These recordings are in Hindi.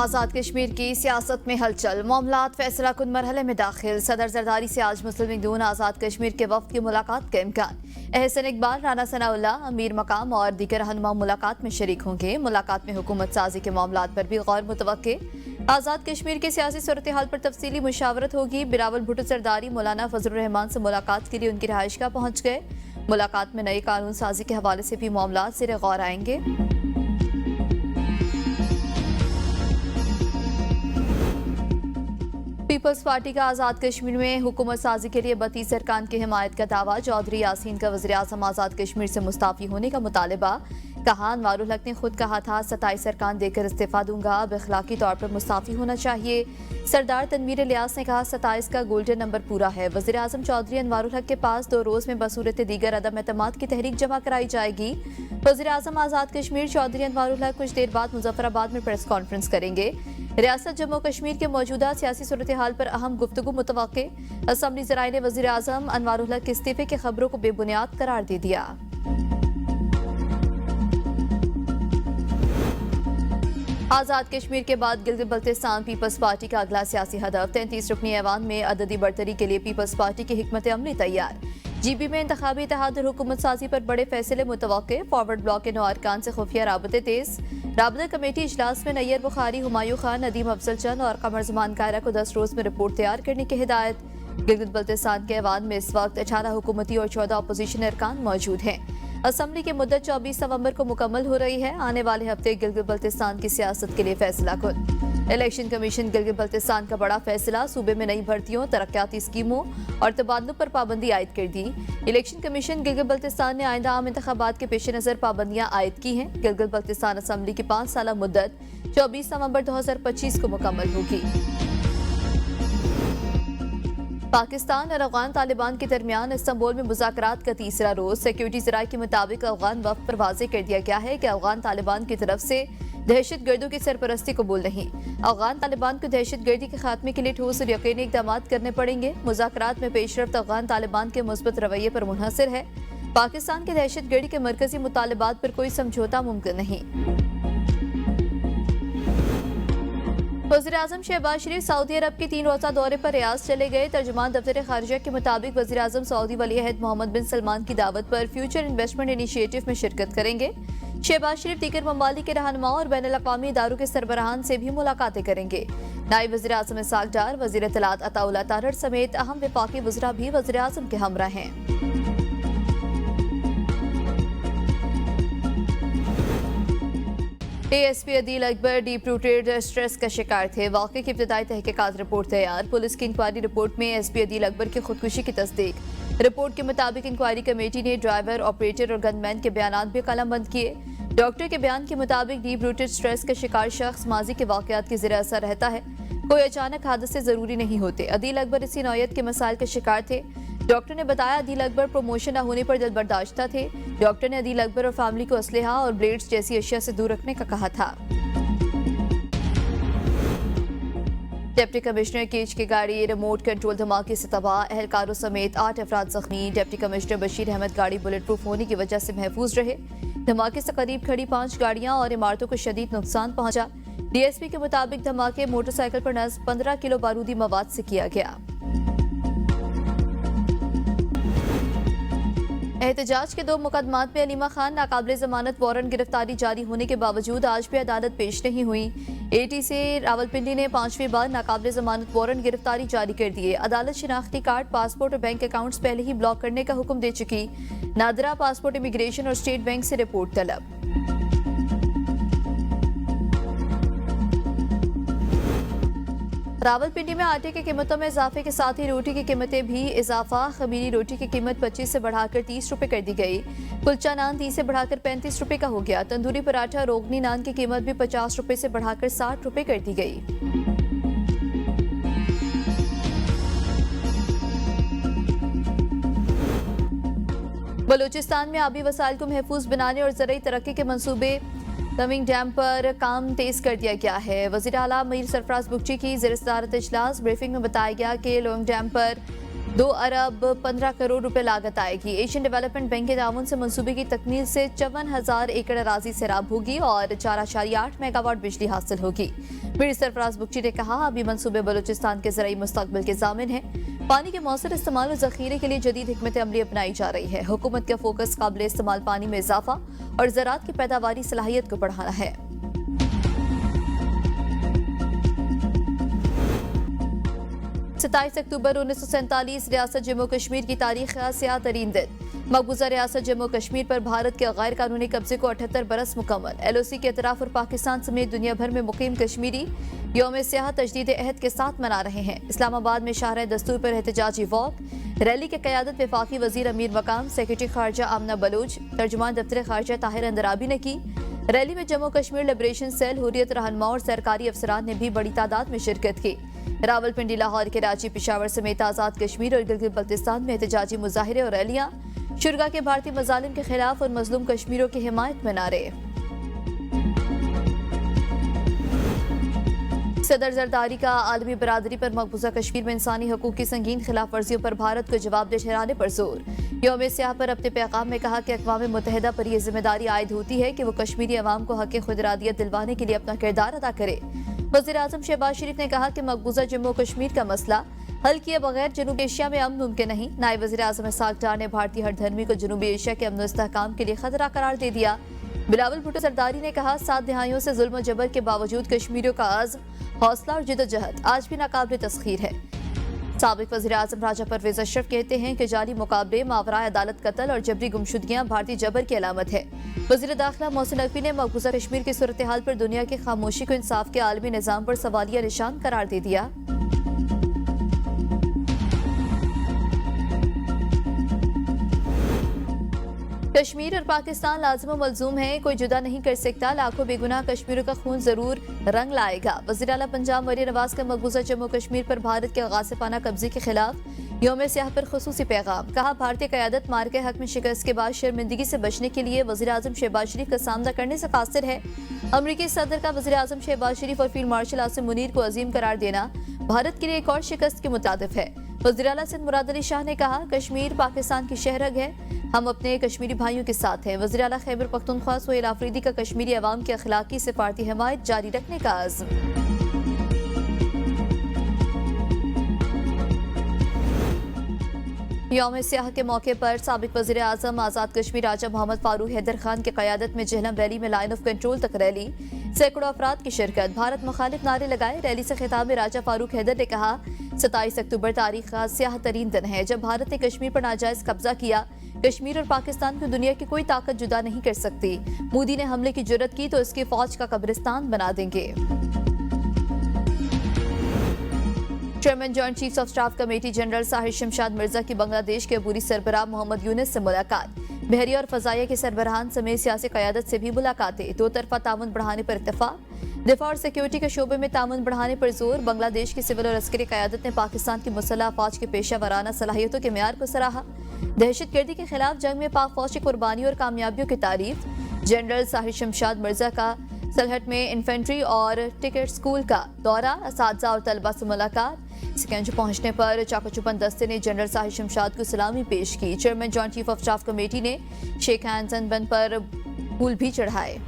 आज़ाद कश्मीर की सियासत में हलचल, मामलात फैसला कुन मरहले में दाखिल। सदर जरदारी से आज मुस्लिम लीग नून आज़ाद कश्मीर के वफ्द की मुलाकात का इम्कान। एहसन इकबाल, राना सनाउल्लाह, अमीर मकाम और दीगर रहनुमा मुलाकात में शरीक होंगे। मुलाकात में हुकूमत साजी के मामलात पर भी गौर मुतवक्के। आज़ाद कश्मीर की सियासी सूरत हाल पर तफसीली मुशावरत होगी। बिलावल भुट्टो सरदारी मौलाना फजलुर रहमान से मुलाकात के लिए उनकी रहायशगाह पहुंच गए। मुलाकात में नई कानून साजी के हवाले से भी मामलात ज़ेर गौर आएंगे। पीपल्स पार्टी का आज़ाद कश्मीर में हुकूमत साजी के लिए 32 अरकान की हिमायत का दावा। चौधरी यासीन का वज़ीर आज़म आज़ाद कश्मीर से मुस्ताफ़ी होने का मुतालबा। कहा, अनवारुल हक ने खुद कहा था 27 अरकान देकर इस्तीफ़ा दूंगा, अब इखलाकी तौर पर मुस्ताफ़ी होना चाहिए। सरदार तनवीर इलियास ने कहा 27 का गोल्डन नंबर पूरा है। वज़ीर आज़म चौधरी अनवारुल हक के पास 2 रोज़ में बसूरत दीगर अदम एतमाद की तहरीक जमा कराई जाएगी। वज़ीर आज़म आज़ाद कश्मीर चौधरी अनवारुल हक कुछ देर बाद मुजफ्फराबाद में प्रेस कॉन्फ्रेंस करेंगे। रियासत जम्मू कश्मीर के मौजूदा सियासी सूरत हाल पर अहम गुफ्तगू मुतवक्के। असम्बली ज़राए ने वज़ीर आज़म अनवारुल हक के इस्तीफे की खबरों को बेबुनियाद करार दे दिया। आज़ाद कश्मीर के बाद गिलगित बल्तिस्तान पीपल्स पार्टी का अगला सियासी हदफ। 33 रुकनी ऐवान में अददी बढ़तरी के लिए पीपल्स पार्टी की हिकमत अमली तैयार। जीबी में इंतखाबी इत्तेहाद और हुकूमत साजी पर बड़े फैसले मुतवक्के। फॉरवर्ड ब्लॉक के 9 अरकान से खुफिया राबते तेज। राबता कमेटी इजलास में नैयर बुखारी, हुमायूं खान, नदीम अफजल चंद और कमर जमान कायरा को 10 रोज में रिपोर्ट तैयार करने की हिदायत। गिलगित बल्तिस्तान के ऐवान में इस वक्त 18 हुकूमती और 14 अपोजिशन अरकान मौजूद हैं। असम्बली की मुद्दत 24 नवंबर को मुकम्मल हो रही है। आने वाले हफ्ते गिलगित बल्तिस्तान की सियासत के लिए फैसला कुन। इलेक्शन कमीशन गिलगित बल्तिस्तान का बड़ा फैसला। सूबे में नई भर्तियों, तरक्याती स्कीमों और तबादलों पर पाबंदी आयद कर दी। इलेक्शन कमीशन गिलगित बल्तिस्तान ने आइंदा आम इंतखाबात के पेश नज़र पाबंदियां आयद की हैं। गिलगित बल्तिस्तान असम्बली की 5 साल मुद्दत 24 नवंबर 2025 को मुकम्मल होगी। पाकिस्तान और अफगान तालिबान के दरमियान इस्तांबुल में मुज़ाकरात का तीसरा रोज। सिक्योरिटी ज़राए के मुताबिक अफगान वफ्द पर वाज़ेह कर दिया गया है कि अफगान तालिबान की तरफ से दहशत गर्दों की सरपरस्ती कबूल नहीं। अफगान तालिबान को दहशत गर्दी के खात्मे के लिए ठोस और यकीनी इक़दाम करने पड़ेंगे। मुज़ाकरात में पेशरफ्त अफगान तालिबान के मुस्बत रवैये पर मुनहसर है। पाकिस्तान के दहशत गर्दी के मरकजी मुतालबात पर कोई समझौता मुमकिन नहीं। वज़ीर आज़म शहबाज शरीफ सऊदी अरब के 3 रोज़ा दौरे पर रियाद चले गए। तर्जुमान दफ्तर खारिजा के मुताबिक वज़ीर आज़म सऊदी वली-ए-अहद मोहम्मद बिन सलमान की दावत पर फ्यूचर इन्वेस्टमेंट इनिशिएटिव में शिरकत करेंगे। शहबाज शरीफ दीगर ममालिक के रहनुमाओं और बैनुल अक़वामी इदारों के सरबराहान से भी मुलाकातें करेंगे। नायब वज़ीर आज़म इसहाक़ डार, वज़ीर इत्तलात अताउल्लाह तारड़ समेत अहम वफाकी वज़रा भी वज़ीर आज़म के हमरा हैं। ASP Adeel Akbar deep rooted stress का शिकार थे। वाक़े की इब्तिदाई तहकीकात रिपोर्ट तैयार। पुलिस की इंक्वायरी रिपोर्ट में SP अदील अकबर की खुदकुशी की तस्दीक। रिपोर्ट के मुताबिक इंक्वायरी कमेटी ने ड्राइवर, ऑपरेटर और गनमैन के बयान भी कलमबंद किए। डॉक्टर के बयान के मुताबिक डीप रूटेड स्ट्रेस का शिकार शख्स माजी के वाक़यात के ज़ेर असर रहता है। कोई अचानक हादसे ज़रूरी नहीं होते। अदील अकबर इसी नौयत के मसाइल का शिकार थे। डॉक्टर ने बताया अदील अकबर प्रमोशन न होने पर दिल बर्दाश्ता थे। डॉक्टर ने अदील अकबर और फैमिली को असलहा और ब्लेड्स जैसी अशिया से दूर रखने का कहा था। डिप्टी कमिश्नर केज की गाड़ी रिमोट कंट्रोल धमाके से तबाह, एहलकारों समेत 8 अफराद जख्मी। डिप्टी कमिश्नर बशीर अहमद गाड़ी बुलेट प्रूफ होने की वजह से महफूज रहे। धमाके से करीब खड़ी 5 गाड़ियां और इमारतों को शदीद नुकसान पहुंचा। DSP के मुताबिक धमाके मोटरसाइकिल पर नस्ब 15 किलो बारूदी मवाद से किया गया। एहतजाज के 2 मुकदमात में अलीमा खान नाकाबिले जमानत वारंट गिरफ्तारी जारी होने के बावजूद आज भी अदालत पेश नहीं हुई। AT से रावलपिंडी ने 5वीं बार नाकाबिले जमानत वारंट गिरफ्तारी जारी कर दिए। अदालत शिनाख्ती कार्ड, पासपोर्ट और बैंक अकाउंट्स पहले ही ब्लॉक करने का हुक्म दे चुकी। नादरा पासपोर्ट, इमिग्रेशन और स्टेट बैंक से रिपोर्ट तलब। रावलपिंडी में आटे की कीमतों में इजाफे के साथ ही रोटी की कीमतें भी इजाफा। खमीरी रोटी की कीमत 25 से बढ़ाकर 30 रुपए कर दी गई। कुलचा नान 30 से बढ़ाकर 35 रुपए का हो गया। तंदूरी पराठा, रोगनी नान की कीमत भी 50 रुपए से बढ़ाकर 60 रुपए कर दी गई। बलूचिस्तान में आबी वसाइल को महफूज बनाने और ज़रूरी तरक्की के मंसूबे लविंग डैम पर काम तेज कर दिया गया है। वज़ीर आला मीर सरफराज बुगची की ज़ेर सदारत इजलास। ब्रीफिंग में बताया गया कि लविंग डैम पर 2 अरब 15 करोड़ रुपए लागत आएगी। एशियन डेवलपमेंट बैंक के ताउन से मंसूबे की तकमील से 54,000 एकड़ अराजी सैराब होगी और 4.8 मेगावाट बिजली हासिल होगी। मीर सरफराज बुगची ने कहा, अभी मंसूबे बलूचिस्तान के ज़राई मुस्तकबिल के ज़ामिन है। पानी के मौसर इस्तेमाल और जखीरे के लिए जदीद हिकमत अमली अपनाई जा रही है। हुकूमत का फोकस काबिल इस्तेमाल पानी में इजाफा और ज़राअत की पैदावारी सलाहियत को बढ़ाना है। 27 अक्टूबर 1947 रियासत जम्मू कश्मीर की तारीख का स्याह तरीन दिन। मकबूजा रियासत जम्मू कश्मीर पर भारत के गैर कानूनी कब्जे को 78 बरस मुकम्मल। LOC के इतराफ और पाकिस्तान समेत दुनिया भर में मुकीम कश्मीरी यौम स्याह तजदीद अहद के साथ मना रहे हैं। इस्लामाबाद में शाहराह दस्तूर पर एहतजाजी वॉक, रैली के क़यादत वफाकी वजीर अमीर मकाम, सेक्रेटरी खारजा आमना बलूच, तर्जुमान दफ्तर खारजा ताहिर अंदराबी ने की। रैली में जम्मू कश्मीर लिबरेशन सेल, हुर्रियत रहनुमा और सरकारी अफसरान ने भी बड़ी तादाद में शिरकत की। रावलपिंडी, लाहौर, कराची, पेशावर समेत आज़ाद कश्मीर और गिलगित बल्तिस्तान में एहतजाजी मुजाहिरे और रैलियां। शुरगा के भारतीय मजालिम के खिलाफ और मजलूम कश्मीरियों की हिमायत में नारे। सदर जरदारी का आलमी बरादरी पर मकबूजा कश्मीर में इंसानी हकूक की संगीन खिलाफ वर्जियों पर भारत को जवाबदेह ठहराने पर जोर। यौम स्याह पर अपने पैगाम में कहा कि अक़वाम मुत्तहिदा पर यह जिम्मेदारी आयद होती है कि वो कश्मीरी अवाम को हक़ खुद इरादियत दिलवाने के लिए अपना किरदार अदा करे। वज़ीर आज़म शहबाज शरीफ ने कहा कि मकबूजा जम्मू कश्मीर का मसला हल किए बगैर जनूबी एशिया में अमन मुमकिन नहीं। नायब वज़ीर आज़म इसहाक डार ने भारतीय हरधर्मी को जनूबी एशिया के अमन इस्तेहकाम के लिए खतरा करार दे दिया। बिलावल भुट्टो सरदारी ने कहा, 7 दहाइयों से जुल्म और जबर के बावजूद कश्मीरियों का आज़्म, हौसला और जिद्दोजहद आज भी नाकाबिल तस्खीर है। साबिक वज़ीर आज़म राजा परवेज़ अशरफ कहते हैं कि जाली मुकाबले, मावराए अदालत कत्ल और जबरी गुमशुदगियाँ भारतीय जबर की अलामत है। वज़ीर दाखिला मोहसिन नकवी ने मकबूजा कश्मीर की सूरत हाल पर दुनिया की खामोशी को इंसाफ के आलमी निज़ाम पर सवालिया निशान करार दे दिया। कश्मीर और पाकिस्तान लाजिम मलजूम है, कोई जुदा नहीं कर सकता। लाखों बेगुनाह कश्मीरियों का खून जरूर रंग लाएगा। वज़ीर आला पंजाब मरियम नवाज का मकबूजा जम्मू कश्मीर पर भारत के गासिबाना कब्जे के खिलाफ यौम स्याह पर खुसूसी पैगाम। कहा, भारतीय क़यादत मार्के हक में शिकस्त के बाद शर्मिंदगी से बचने के लिए वज़ीर आज़म शहबाज शरीफ का सामना करने से कासिर है। अमरीकी सदर का वज़ीर आज़म शहबाज शरीफ और फील्ड मार्शल आसिम मुनीर को अजीम करार देना भारत के लिए एक और शिकस्त के मुताबिक है। वज़ीर आला सिंध मुराद अली शाह ने कहा, कश्मीर पाकिस्तान की शहरग है, हम अपने कश्मीरी भाइयों के साथ हैं। वज़ीर आला खैबर पख्तूनख्वा सुहेल आफरीदी का कश्मीरी अवाम की अखलाकी सिफारती हिमायत जारी रखने का आज़्म। यौम स्याह के मौके पर साबिक वज़ीर आज़म आज़ाद कश्मीर राजा मोहम्मद फारूक हैदर खान की क़यादत में जहलम वैली में लाइन ऑफ कंट्रोल तक रैली, सैकड़ों अफराद की शिरकत, भारत मुखालिफ नारे लगाए। रैली से खिताब में राजा फारूक हैदर ने कहा, 27 अक्टूबर तारीख का स्याह तरीन दिन है जब भारत ने कश्मीर पर नाजायज कब्जा किया। कश्मीर और पाकिस्तान को दुनिया की कोई ताकत जुदा नहीं कर सकती। मोदी ने हमले की जुर्रत की तो इसकी फौज का कब्रिस्तान बना देंगे। Chairman joint chiefs of staff committee general Sahir Shamshad Mirza की बांग्लादेश के अबूरी सरबराह मोहम्मद यूनिस से मुलाकात। बहरिया और फजाइया के सरबराहान समेत सियासी क़यादत से भी मुलाकातें। 2 तरफा ताउन बढ़ाने पर इत्तेफाक। दिफा और सिक्योरिटी के शोबे में ताउन बढ़ाने पर जोर। बांग्लादेश की सिविल और अस्करी क़यादत ने पाकिस्तान की मुसल्लह अफवाज के पेशा वराना सलाहियतों के मेयार को सराहा। दहशतगर्दी के खिलाफ जंग में पाक फौज की कुर्बानी और कामयाबियों की तारीफ। जनरल साहिर शमशाद मिर्जा का सलहट में इन्फेंट्री और टिकट स्कूल का दौरा, असातिज़ा और तलबा से मुलाकात। सिकंज पहुंचने पर चाकचुपन दस्ते ने जनरल साहिर शमशाद को सलामी पेश की। Chairman joint chief of staff committee ने शेख हैंसन बन पर फूल भी चढ़ाए।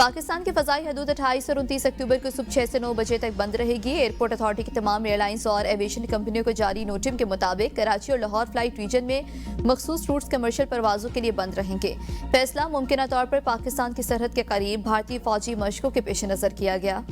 पाकिस्तान की फजाई हदूद 28 और 29 अक्टूबर को सुबह 6 से 9 बजे तक बंद रहेगी। एयरपोर्ट अथॉरिटी की तमाम एयरलाइंस और एविएशन कंपनियों को जारी नोटिस के मुताबिक कराची और लाहौर फ्लाइट रीजन में मखसूस रूट्स कमर्शियल परवाजों के लिए बंद रहेंगे। फैसला मुमकिन तौर पर पाकिस्तान की सरहद के करीब भारतीय फौजी मशकों के पेश नजर किया गया।